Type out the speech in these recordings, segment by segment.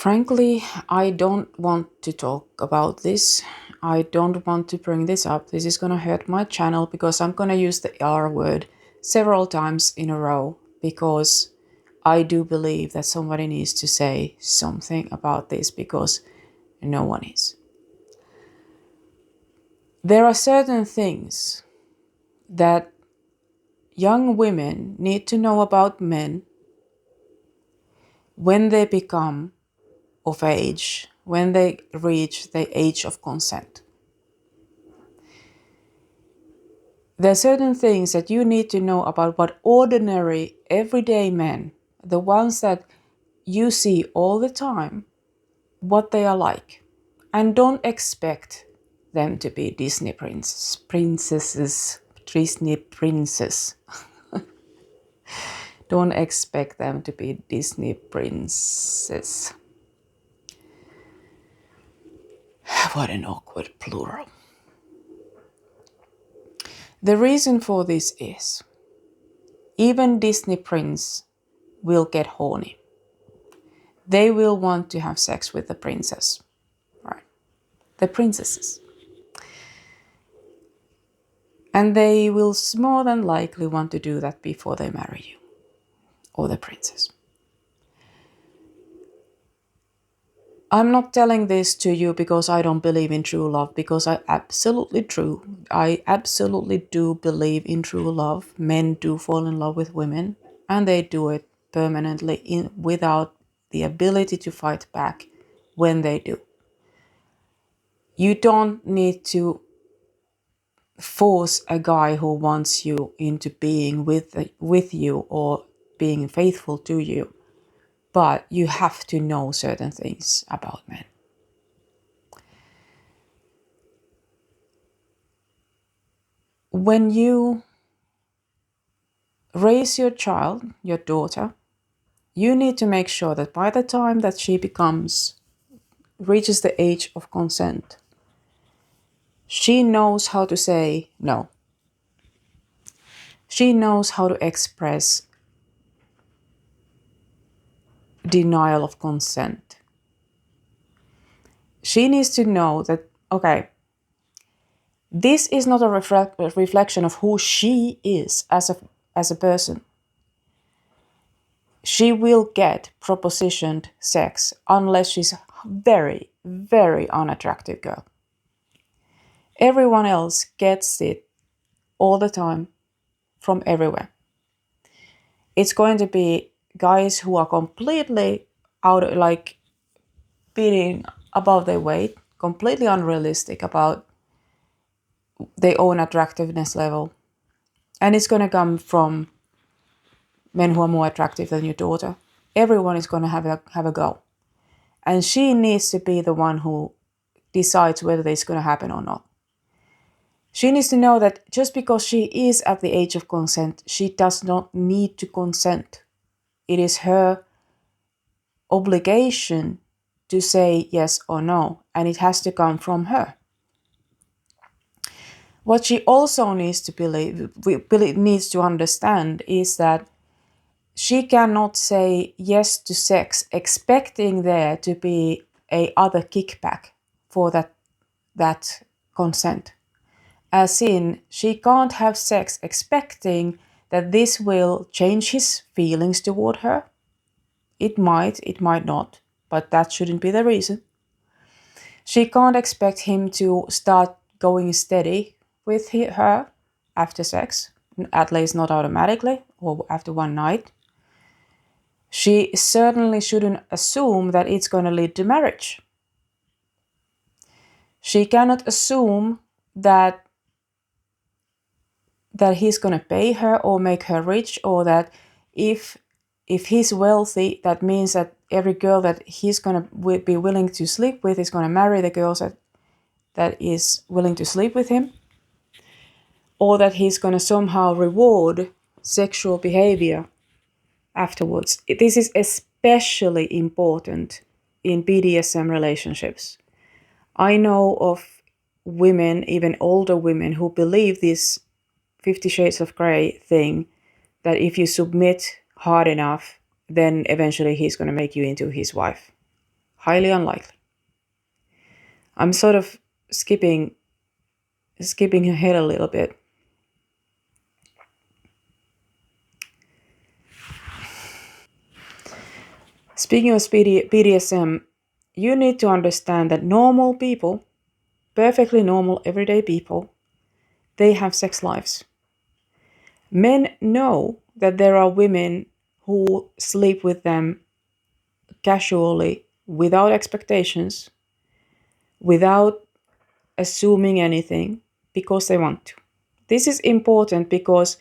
Frankly, I don't want to talk about this. I don't want to bring this up. This is going to hurt my channel because I'm going to use the R word several times in a row because I do believe that somebody needs to say something about this because no one is. There are certain things that young women need to know about men when they become of age, when they reach the age of consent. There are certain things that you need to know about what ordinary, everyday men, the ones that you see all the time, what they are like. And don't expect them to be Disney princesses. Don't expect them to be Disney princesses. What an awkward plural. The reason for this is, even Disney prince will get horny. They will want to have sex with the princess, right? The princesses. And they will more than likely want to do that before they marry you, or the princess. I'm not telling this to you because I don't believe in true love, because I absolutely do believe in true love. Men do fall in love with women, and they do it permanently without the ability to fight back when they do. You don't need to force a guy who wants you into being with you or being faithful to you, but you have to know certain things about men. When you raise your child, your daughter, you need to make sure that by the time that she reaches the age of consent, she knows how to say no. She knows how to express denial of consent. She needs to know that, okay, this is not a reflection of who she is as a person. She will get propositioned sex unless she's a very, very unattractive girl. Everyone else gets it all the time from everywhere. It's going to be guys who are completely beating above their weight, completely unrealistic about their own attractiveness level. And it's going to come from men who are more attractive than your daughter. Everyone is going to have a go. And she needs to be the one who decides whether this is going to happen or not. She needs to know that just because she is at the age of consent, she does not need to consent. It is her obligation to say yes or no, and it has to come from her. What she also needs to understand is that she cannot say yes to sex expecting there to be a other kickback for that consent. As in, she can't have sex expecting that this will change his feelings toward her. It might not, but that shouldn't be the reason. She can't expect him to start going steady with her after sex, at least not automatically or after one night. She certainly shouldn't assume that it's going to lead to marriage. She cannot assume that he's going to pay her or make her rich, or that if he's wealthy, that means that every girl that he's going to be willing to sleep with is going to marry the girls that is willing to sleep with him, or that he's going to somehow reward sexual behavior afterwards. This is especially important in BDSM relationships. I know of women, even older women, who believe this 50 Shades of Grey thing, that if you submit hard enough, then eventually he's going to make you into his wife. Highly unlikely. I'm sort of skipping ahead a little bit. Speaking of BDSM, you need to understand that normal people, perfectly normal everyday people, they have sex lives. Men know that there are women who sleep with them casually, without expectations, without assuming anything, because they want to. This is important because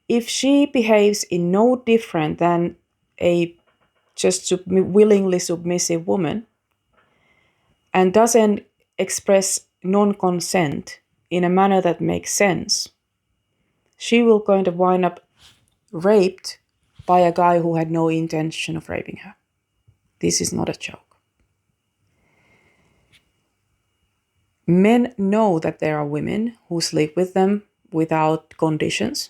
if she behaves in no different than a just willingly submissive woman and doesn't express non-consent in a manner that makes sense, she will going to wind up raped by a guy who had no intention of raping her. This is not a joke. Men know that there are women who sleep with them without conditions,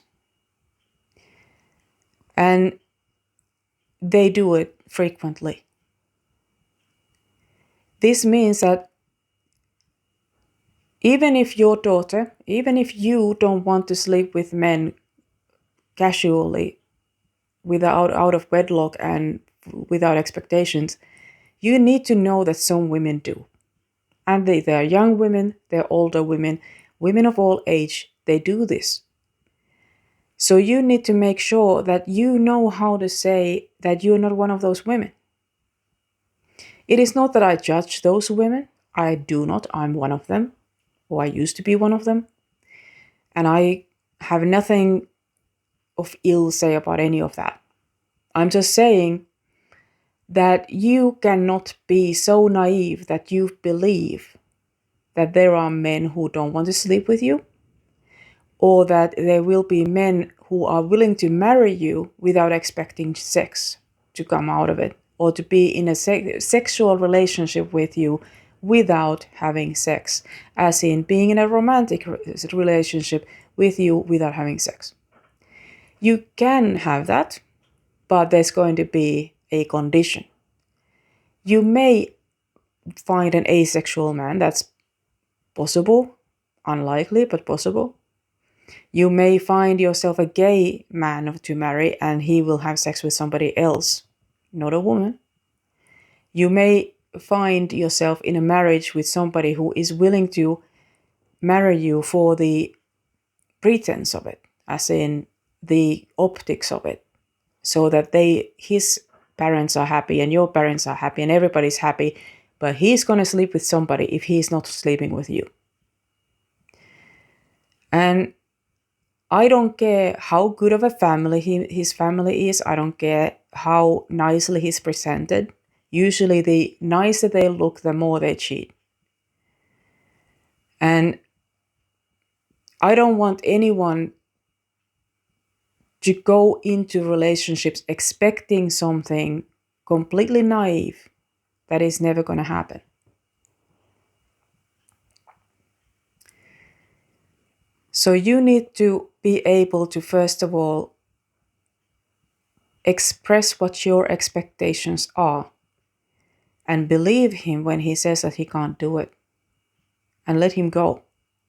and they do it frequently. This means that even if your daughter, even if you don't want to sleep with men casually, without out of wedlock and without expectations, you need to know that some women do. And they're young women, they're older women, women of all age, they do this. So you need to make sure that you know how to say that you're not one of those women. It is not that I judge those women. I do not. I'm one of them, or I used to be one of them. And I have nothing of ill say about any of that. I'm just saying that you cannot be so naive that you believe that there are men who don't want to sleep with you, or that there will be men who are willing to marry you without expecting sex to come out of it, or to be in a sexual relationship with you without having sex, as in being in a romantic relationship with you without having sex. You can have that, but there's going to be a condition. You may find an asexual man, that's possible, unlikely, but possible. You may find yourself a gay man to marry and he will have sex with somebody else, not a woman. You may find yourself in a marriage with somebody who is willing to marry you for the pretense of it, as in the optics of it, so that his parents are happy and your parents are happy and everybody's happy, but he's going to sleep with somebody if he's not sleeping with you. And I don't care how good of a family his family is. I don't care how nicely he's presented. Usually the nicer they look, the more they cheat. And I don't want anyone to go into relationships expecting something completely naive that is never going to happen. So you need to be able to, first of all, express what your expectations are and believe him when he says that he can't do it, and let him go,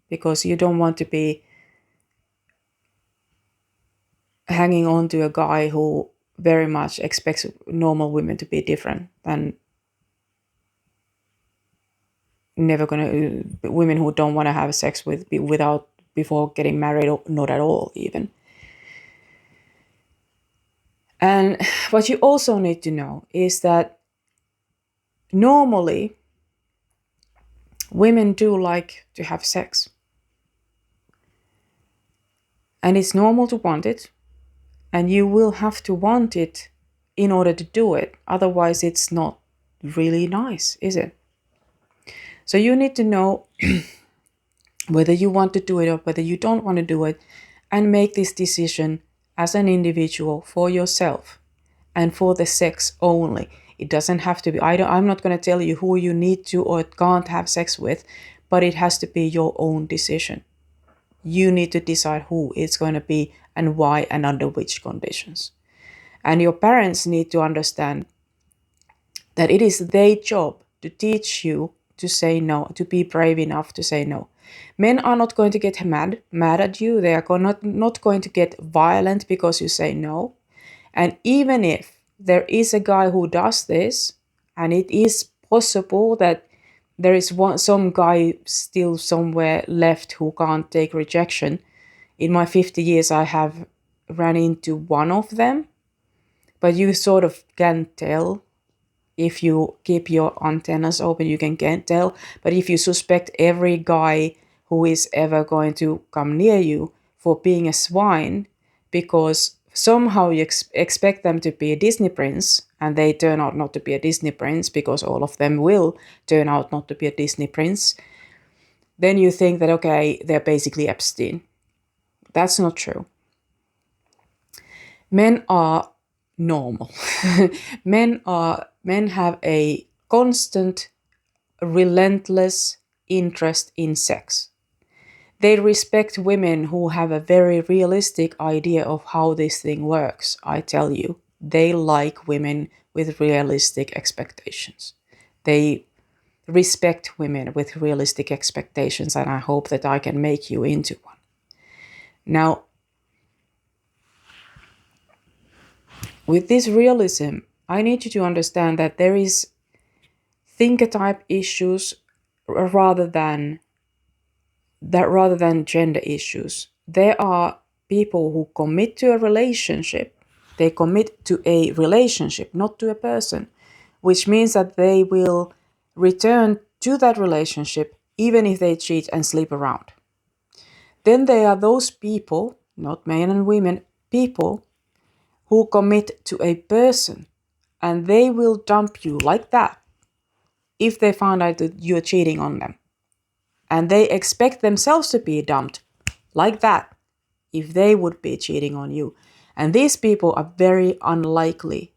because you don't want to be hanging on to a guy who very much expects normal women to be different than never gonna women who don't want to have sex without before getting married, or not at all even. And what you also need to know is that normally women do like to have sex, and it's normal to want it, and you will have to want it in order to do it. Otherwise it's not really nice, is it? So you need to know whether you want to do it or whether you don't want to do it, and make this decision as an individual for yourself and for the sex only. It doesn't have to be, I'm not going to tell you who you need to or can't have sex with, but it has to be your own decision. You need to decide who it's going to be and why and under which conditions. And your parents need to understand that it is their job to teach you to say no, to be brave enough to say no. Men are not going to get mad at you. They are not going to get violent because you say no. And even if there is a guy who does this, and it is possible that there is some guy still somewhere left who can't take rejection. In my 50 years, I have ran into one of them, but you sort of can tell. If you keep your antennas open, you can tell. But if you suspect every guy who is ever going to come near you for being a swine, because somehow you expect them to be a Disney prince, and they turn out not to be a Disney prince, because all of them will turn out not to be a Disney prince, then you think that, okay, they're basically Epstein. That's not true. Men are normal. Men have a constant, relentless interest in sex. They respect women who have a very realistic idea of how this thing works. I tell you, they like women with realistic expectations. They respect women with realistic expectations, and I hope that I can make you into one. Now, with this realism, I need you to understand that there is thinker type issues rather than gender issues. There are people who commit to a relationship. They commit to a relationship, not to a person, which means that they will return to that relationship even if they cheat and sleep around. Then there are those people, not men and women, people who commit to a person, and they will dump you like that if they find out that you're cheating on them. And they expect themselves to be dumped like that if they would be cheating on you. And these people are very unlikely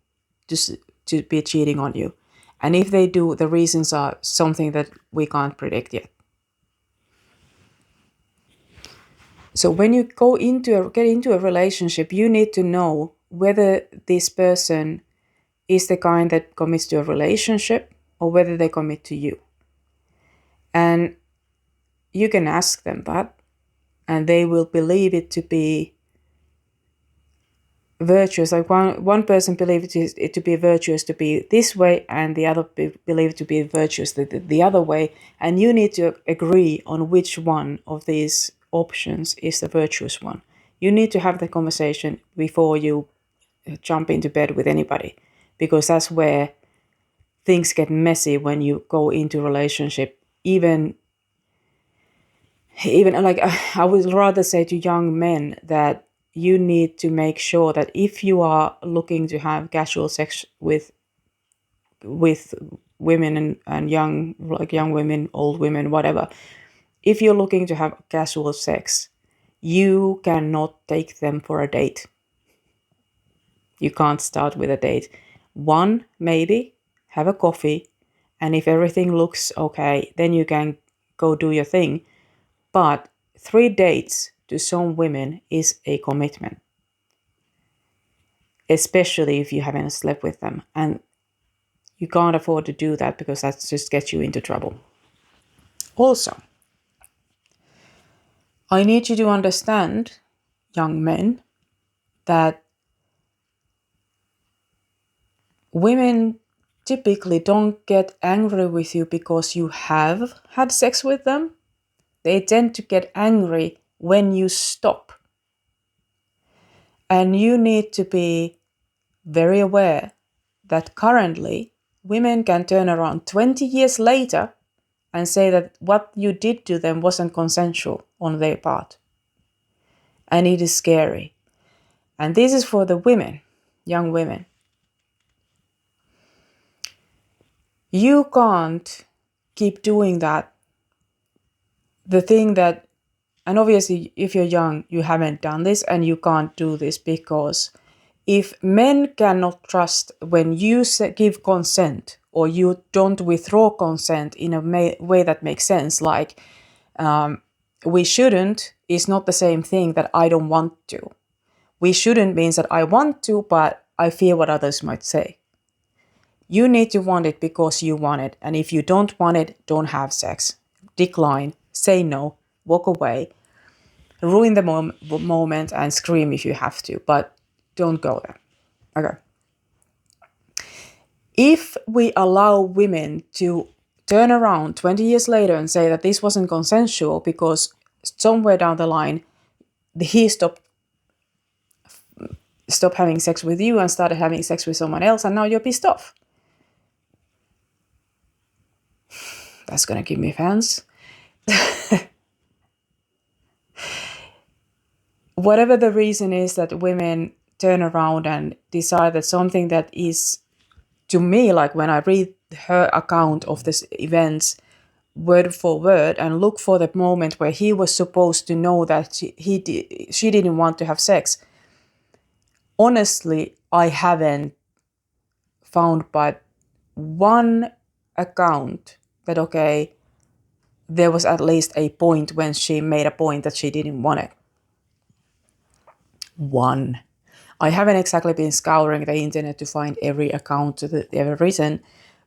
to be cheating on you. And if they do, the reasons are something that we can't predict yet. So when you get into a relationship, you need to know whether this person is the kind that commits to a relationship or whether they commit to you. And you can ask them that, and they will believe it to be virtuous. Like one person believes it to be virtuous to be this way, and the other believe it to be virtuous the other way. And you need to agree on which one of these options is the virtuous one. You need to have the conversation before you jump into bed with anybody, because that's where things get messy when you go into a relationship. Even like I would rather say to young men that you need to make sure that if you are looking to have casual sex with women and young women, old women, whatever, if you're looking to have casual sex, you cannot take them for a date. You can't start with a date. One, maybe have a coffee, and if everything looks okay, then you can go do your thing. But 3 dates to some women is a commitment, especially if you haven't slept with them. And you can't afford to do that, because that just gets you into trouble. Also, I need you to understand, young men, that women typically don't get angry with you because you have had sex with them. They tend to get angry when you stop. And you need to be very aware that currently women can turn around 20 years later and say that what you did to them wasn't consensual on their part. And it is scary. And this is for the women, young women. You can't keep doing that. The thing that, and obviously if you're young, you haven't done this and you can't do this, because if men cannot trust when you give consent or you don't withdraw consent in a way that makes sense, like we shouldn't is not the same thing that I don't want to. We shouldn't means that I want to, but I fear what others might say. You need to want it because you want it. And if you don't want it, don't have sex. Decline, say no, walk away, ruin the moment and scream if you have to, but don't go there. Okay. If we allow women to turn around 20 years later and say that this wasn't consensual because somewhere down the line he stopped having sex with you and started having sex with someone else, and now you're pissed off, that's gonna give me fans. Whatever the reason is that women turn around and decide that something that is, to me, like when I read her account of this events word for word and look for the moment where he was supposed to know that she didn't want to have sex, honestly, I haven't found but one account that, okay, there was at least a point when she made a point that she didn't want it. One. I haven't exactly been scouring the internet to find every account that they ever written,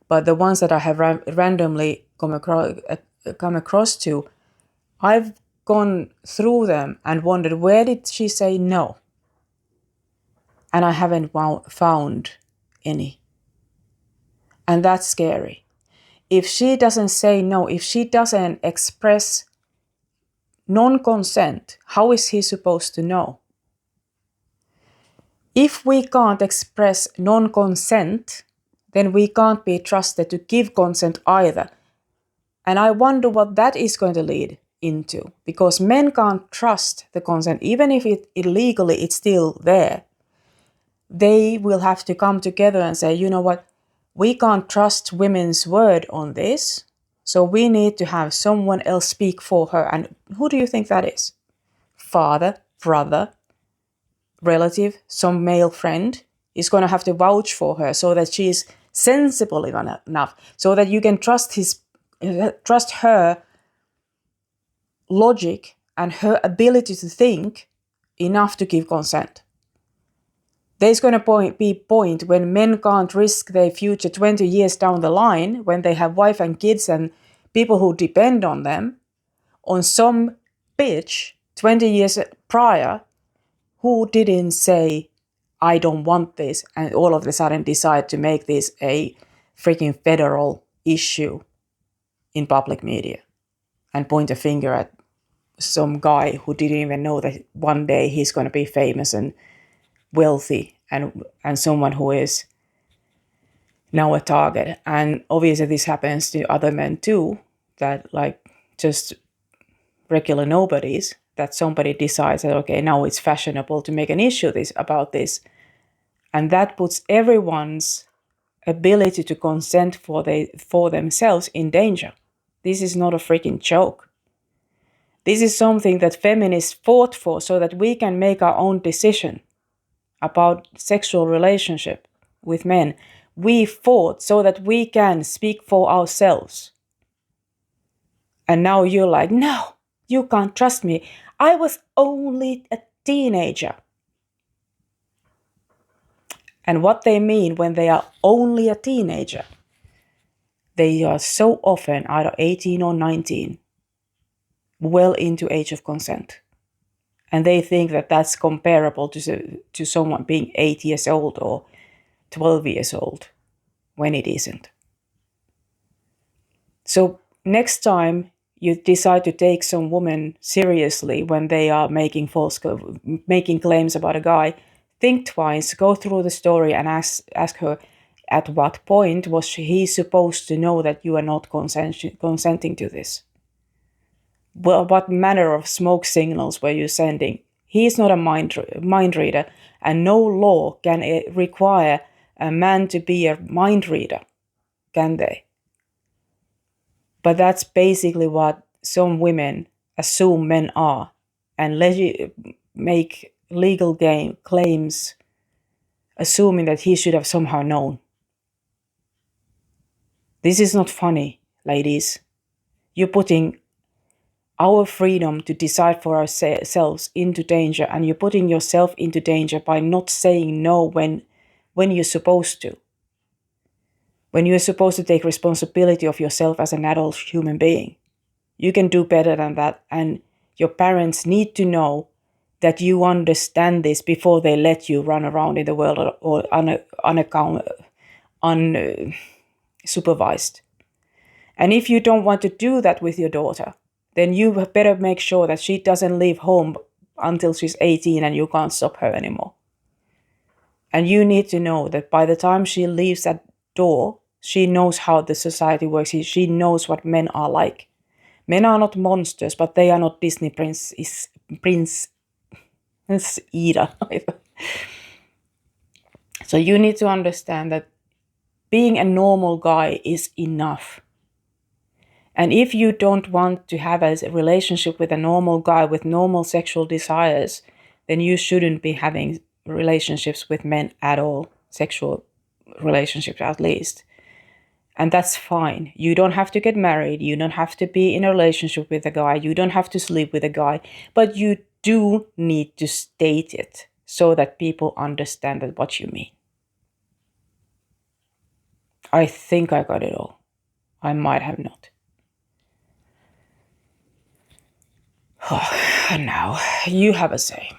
but the ones that I have randomly come across to, I've gone through them and wondered, where did she say no? And I haven't found any. And that's scary. If she doesn't say no, if she doesn't express non-consent, how is he supposed to know? If we can't express non-consent, then we can't be trusted to give consent either. And I wonder what that is going to lead into, because men can't trust the consent, even if illegally it's still there. They will have to come together and say, you know what, we can't trust women's word on this, so we need to have someone else speak for her. And who do you think that is? Father, brother, relative, some male friend is going to have to vouch for her so that she is sensible enough, so that you can trust her logic and her ability to think enough to give consent. There's going to be a point when men can't risk their future 20 years down the line, when they have wife and kids and people who depend on them, on some bitch 20 years prior who didn't say, I don't want this, and all of a sudden decide to make this a freaking federal issue in public media and point a finger at some guy who didn't even know that one day he's going to be famous and wealthy and someone who is now a target. And obviously this happens to other men too, that like just regular nobodies, that somebody decides that, okay, now it's fashionable to make an issue about this. And that puts everyone's ability to consent for themselves in danger. This is not a freaking joke. This is something that feminists fought for so that we can make our own decision about sexual relationship with men. We fought so that we can speak for ourselves. And now you're like, no, you can't trust me. I was only a teenager. And what they mean when they are only a teenager, they are so often either 18 or 19, well into age of consent. And they think that that's comparable to someone being 8 years old or 12 years old, when it isn't. So next time you decide to take some woman seriously when they are making claims about a guy, think twice, go through the story and ask her, at what point was he supposed to know that you are not consenting to this? Well, what manner of smoke signals were you sending? He is not a mind reader, and no law can require a man to be a mind reader, can they? But that's basically what some women assume men are, and make legal claims assuming that he should have somehow known. This is not funny, ladies. You're putting our freedom to decide for ourselves into danger, and you're putting yourself into danger by not saying no when you're supposed to. when you're supposed to take responsibility of yourself as an adult human being. You can do better than that, and your parents need to know that you understand this before they let you run around in the world or unsupervised. And if you don't want to do that with your daughter, then you better make sure that she doesn't leave home until she's 18 and you can't stop her anymore. And you need to know that by the time she leaves that door, she knows how the society works. She knows what men are like. Men are not monsters, but they are not Disney Princess either. So you need to understand that being a normal guy is enough. And if you don't want to have a relationship with a normal guy with normal sexual desires, then you shouldn't be having relationships with men at all, sexual relationships at least. And that's fine. You don't have to get married. You don't have to be in a relationship with a guy. You don't have to sleep with a guy. But you do need to state it so that people understand what you mean. I think I got it all. I might have not. And now you have a say.